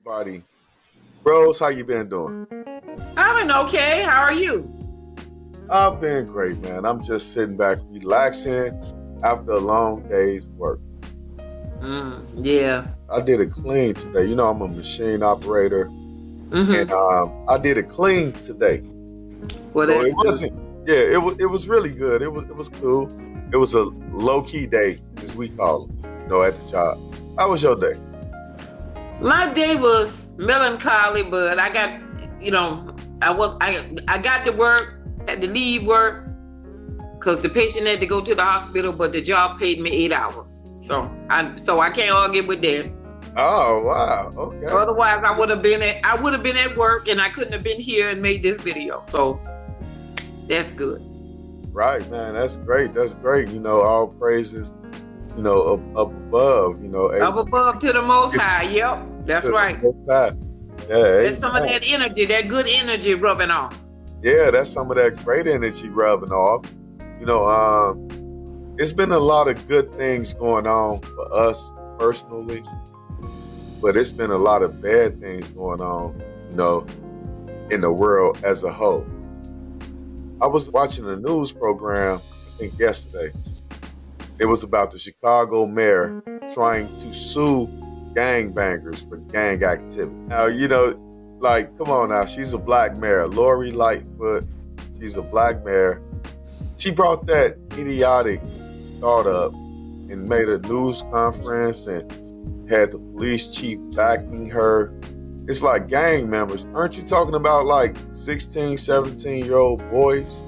Buddy, Rose, how you been doing? I'm been okay. How are you? I've been great, man. I'm just sitting back, relaxing after a long day's work. Yeah. I did a clean today. I'm a machine operator, and Mm-hmm. I did a clean today. Well, So it that's good. wasn't. Yeah, it was really good. It was cool. It was a low key day, as we call it. At the job. How was your day? My day was melancholy, but I got, I got to work, had to leave work because the patient had to go to the hospital, but the job paid me 8 hours. So I can't argue with that. Oh wow. Okay. Otherwise, I would have been at work and I couldn't have been here and made this video. So that's good. Right, man. That's great. That's great. All praises. Up above. Up above to the Most High. Yep, that's right. Yeah, There's some of amen. that energy, that good energy rubbing off. Yeah, that's some of that great energy rubbing off. You know, it's been a lot of good things going on for us personally, but it's been a lot of bad things going on, in the world as a whole. I was watching a news program, I think yesterday. It was about the Chicago mayor trying to sue gangbangers for gang activity. Now, come on now, she's a black mayor. Lori Lightfoot, she's a black mayor. She brought that idiotic thought up and made a news conference and had the police chief backing her. It's like gang members. Aren't you talking about like 16, 17-year-old boys?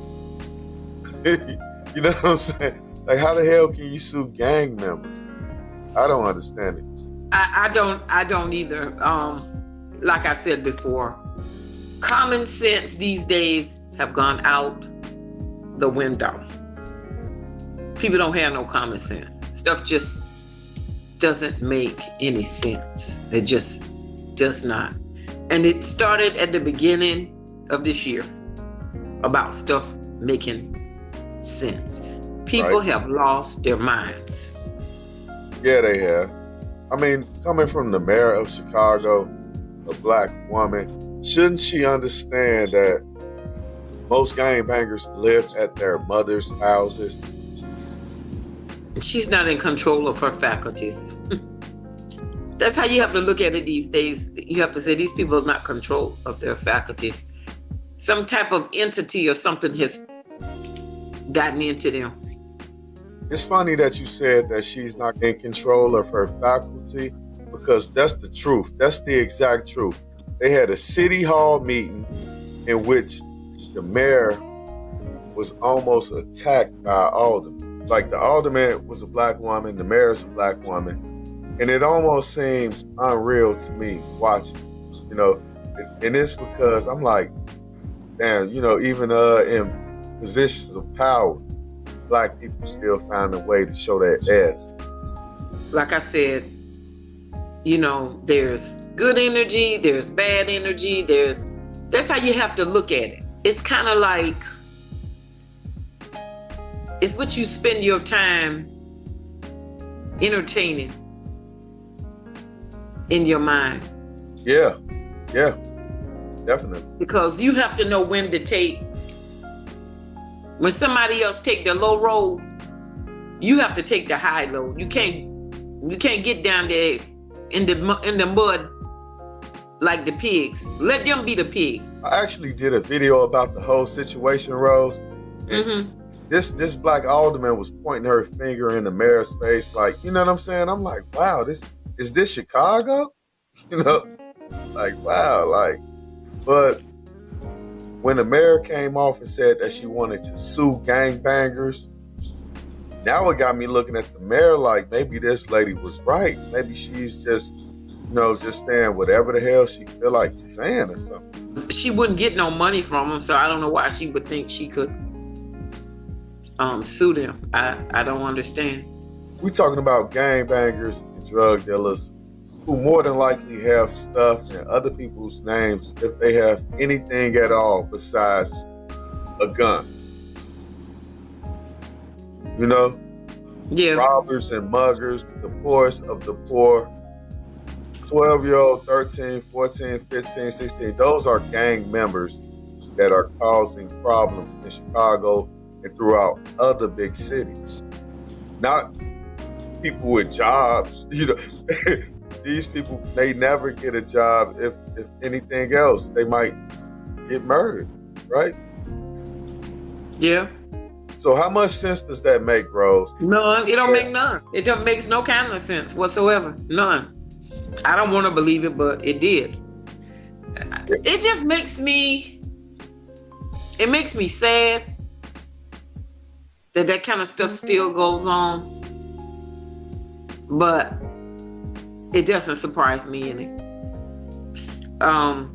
You know what I'm saying? Like, how the hell can you sue gang members? I don't understand it. I don't either. Like I said before, common sense these days have gone out the window. People don't have no common sense. Stuff just doesn't make any sense. It just does not. And it started at the beginning of this year about stuff making sense. People Right. have lost their minds. Yeah, they have. I mean, coming from the mayor of Chicago, a black woman, shouldn't she understand that most gangbangers live at their mother's houses? She's not in control of her faculties. That's how you have to look at it these days. You have to say these people are not in control of their faculties. Some type of entity or something has gotten into them. It's funny that you said that she's not in control of her faculty, because that's the truth. That's the exact truth. They had a city hall meeting in which the mayor was almost attacked by alderman. Like, the alderman was a black woman, the mayor's a black woman, and it almost seemed unreal to me watching. And it's because I'm like, damn, even in positions of power, black people still find a way to show their ass. Like I said, there's good energy, there's bad energy, that's how you have to look at it. It's kind of like, it's what you spend your time entertaining in your mind. Yeah, definitely. Because you have to know when to take, when somebody else take the low road, you have to take the high road. You can't get down there in the mud like the pigs. Let them be the pig. I actually did a video about the whole situation, Rose. Mm-hmm. This black alderman was pointing her finger in the mayor's face, like, you know what I'm saying? I'm like, wow, is this Chicago? Like, wow, like. But when the mayor came off and said that she wanted to sue gangbangers, now it got me looking at the mayor like, maybe this lady was right. Maybe she's just, just saying whatever the hell she feel like saying or something. She wouldn't get no money from him, so I don't know why she would think she could sue them. I don't understand. We talking about gangbangers and drug dealers who more than likely have stuff in other people's names if they have anything at all besides a gun. Yeah. Robbers and muggers, the poorest of the poor. 12-year-old, 13, 14, 15, 16, those are gang members that are causing problems in Chicago and throughout other big cities. Not people with jobs. These people may never get a job. If anything else, they might get murdered, right? Yeah. So how much sense does that make, Rose? None. It don't make none. It don't makes no kind of sense whatsoever. None. I don't want to believe it, but it did. It just makes me. It makes me sad that kind of stuff still goes on, but it doesn't surprise me any. All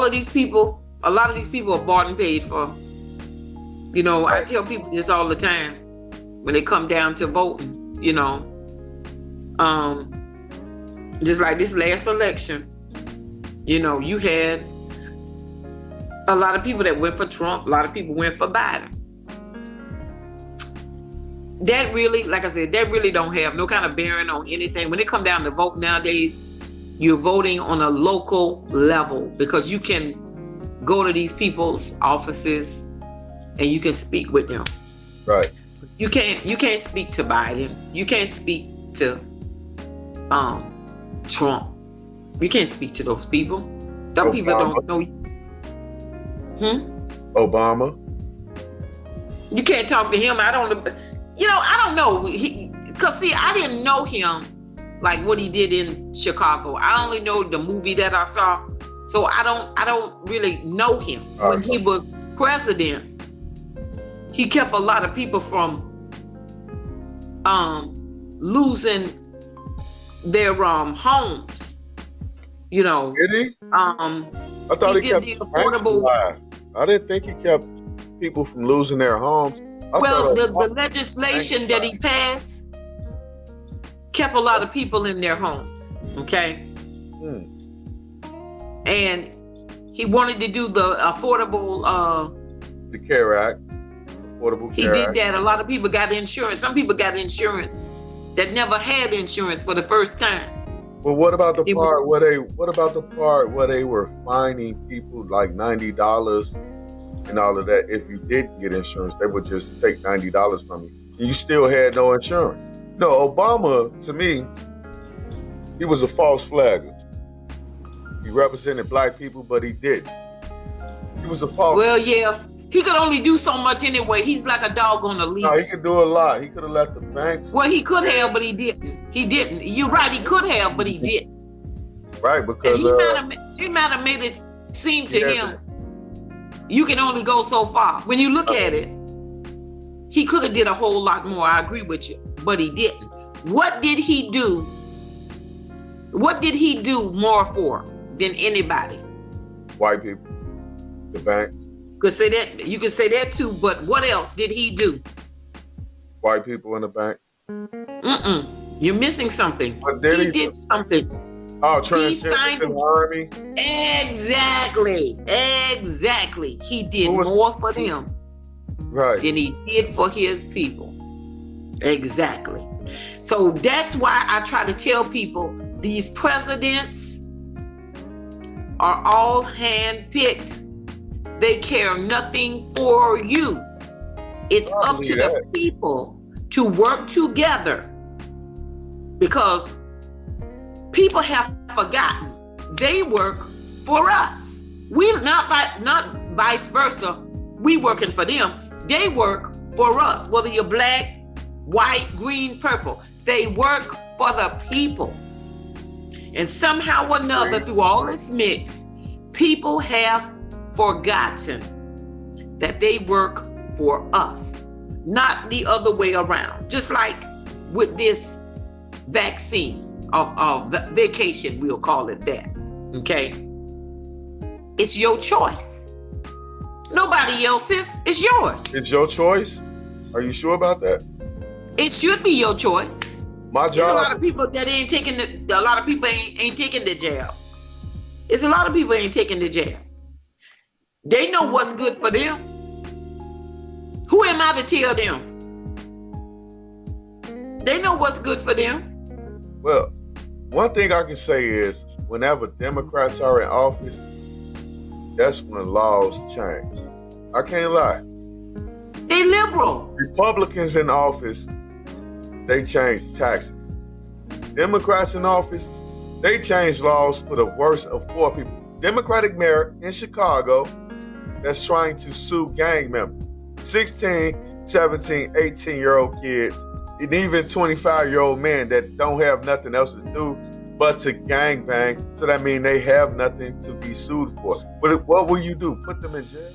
of these people, a lot of these people are bought and paid for. I tell people this all the time when they come down to voting, just like this last election, you had a lot of people that went for Trump, a lot of people went for Biden. That really, like I said, that really don't have no kind of bearing on anything. When it come down to vote nowadays, you're voting on a local level because you can go to these people's offices and you can speak with them. Right. You can't speak to Biden. You can't speak to Trump. You can't speak to those people. Those people don't know you. Obama. You can't talk to him. I don't know. Because see, I didn't know him like what he did in Chicago. I only know the movie that I saw. So I don't really know him. When he was president, he kept a lot of people from losing their homes. Did he? I thought he kept the affordable. I didn't think he kept people from losing their homes. The legislation that he passed kept a lot of people in their homes. Okay. And he wanted to do the affordable. The CARE Act. Affordable Care Act. He did that. A lot of people got insurance. Some people got insurance that never had insurance for the first time. Well, what about the part where they were fining people like $90 and all of that? If you didn't get insurance, they would just take $90 from you. And you still had no insurance. No, Obama, to me, he was a false flagger. He represented black people, but he didn't. He was a false. Well, yeah. He could only do so much anyway. He's like a dog on a leash. No, he could do a lot. He could have let the banks. Well, he could have, but he didn't. He didn't. You're right. He could have, but he didn't. Right, because he might have made it seem to him you can only go so far. When you look at it, he could have did a whole lot more. I agree with you, but he didn't. What did he do? What did he do more for than anybody? White people, the banks. You could say that too, but what else did he do? White people in the bank. You're missing something. He did something. Oh, transgender in the army. Exactly. He did more for them than he did for his people. Exactly. So that's why I try to tell people these presidents are all handpicked. They care nothing for you. It's up to the people to work together because people have forgotten they work for us. We not vice versa. We working for them. They work for us. Whether you're black, white, green, purple, they work for the people. And somehow or another, through all this mix, people have forgotten that they work for us, not the other way around. Just like with this vaccine of vacation, we'll call it that. Okay, it's your choice. Nobody else's. It's yours. It's your choice. Are you sure about that? It should be your choice. My job. There's a lot of people that ain't taking a lot of people ain't taking the jab. It's a lot of people ain't taking the jab. They know what's good for them. Who am I to tell them? They know what's good for them. Well, One thing I can say is whenever Democrats are in office, that's when laws change. I can't lie. They liberal. Republicans in office, they change taxes. Democrats in office, they change laws for the worst of poor people. Democratic mayor in Chicago that's trying to sue gang members. 16, 17, 18-year-old kids, and even 25-year-old men that don't have nothing else to do but to gangbang. So that means they have nothing to be sued for. But what will you do? Put them in jail?